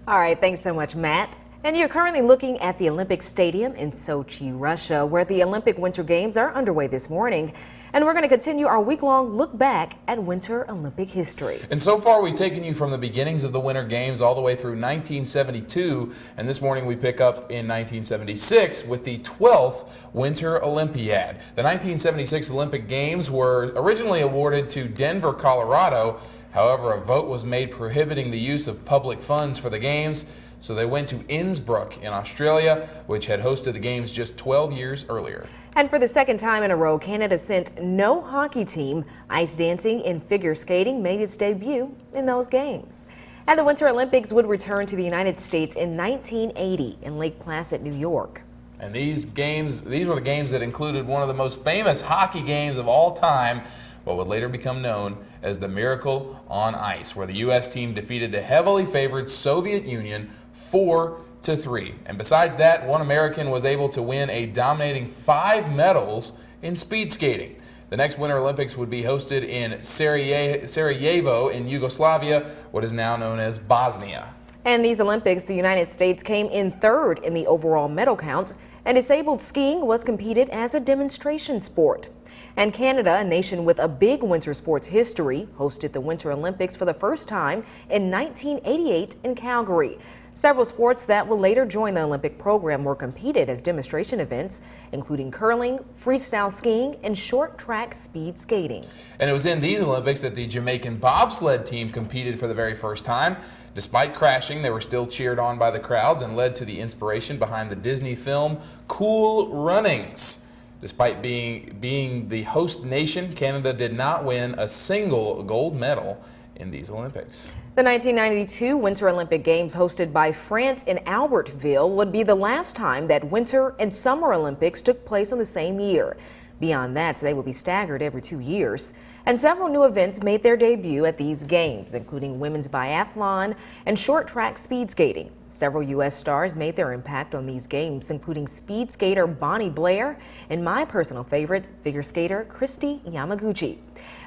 All right, thanks so much, Matt. And you're currently looking at the Olympic Stadium in Sochi, Russia, where the Olympic Winter Games are underway this morning. And we're going to continue our week-long look back at Winter Olympic history. And so far, we've taken you from the beginnings of the Winter Games all the way through 1972. And this morning, we pick up in 1976 with the 12th Winter Olympiad. The 1976 Olympic Games were originally awarded to Denver, Colorado. However, a vote was made prohibiting the use of public funds for the Games. So they went to Innsbruck in Australia, which had hosted the Games just 12 years earlier. And for the second time in a row, Canada sent no hockey team. Ice dancing and figure skating made its debut in those Games. And the Winter Olympics would return to the United States in 1980 in Lake Placid, New York. And these were the games that included one of the most famous hockey games of all time, what would later become known as the Miracle on Ice, where the U.S. team defeated the heavily favored Soviet Union 4-3. And besides that, one American was able to win a dominating 5 medals in speed skating. The next Winter Olympics would be hosted in Sarajevo in Yugoslavia, what is now known as Bosnia. And these Olympics, the United States came in third in the overall medal count, and disabled skiing was competed as a demonstration sport. And Canada, a nation with a big winter sports history, hosted the Winter Olympics for the first time in 1988 in Calgary. Several sports that will later join the Olympic program were competed as demonstration events, including curling, freestyle skiing, and short track speed skating. And it was in these Olympics that the Jamaican bobsled team competed for the very first time. Despite crashing, they were still cheered on by the crowds and led to the inspiration behind the Disney film Cool Runnings. Despite being the host nation, Canada did not win a single gold medal in these Olympics. The 1992 Winter Olympic Games, hosted by France in Albertville, would be the last time that Winter and Summer Olympics took place on the same year. Beyond that, they will be staggered every 2 years. And several new events made their debut at these games, including women's biathlon and short track speed skating. Several U.S. stars made their impact on these games, including speed skater Bonnie Blair and my personal favorite, figure skater Kristi Yamaguchi.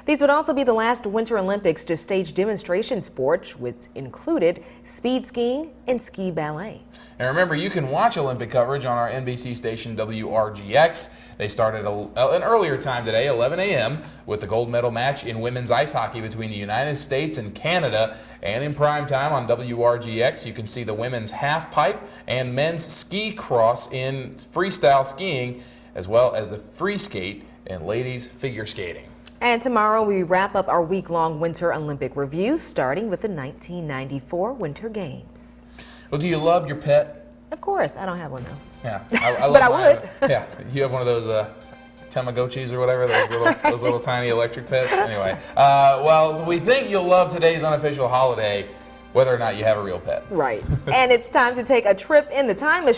These would also be the last Winter Olympics to stage demonstration sports, which included speed skiing and ski ballet. And remember, you can watch Olympic coverage on our NBC station WRGX. They started an earlier time today, 11 a.m., with the gold medal match in women's ice hockey between the United States and Canada. And in prime time on WRGX, you can see the women's half pipe and men's ski cross in freestyle skiing, as well as the free skate and ladies figure skating. And tomorrow we wrap up our week-long Winter Olympic review, starting with the 1994 Winter Games. Well, do you love your pet? Of course. I don't have one, though. Yeah, I love but I mine. would. Yeah, you have one of those Tamagotchis or whatever, those little tiny electric pets. Anyway, well, we think you'll love today's unofficial holiday, whether or not you have a real pet. Right. And it's time to take a trip in the time machine.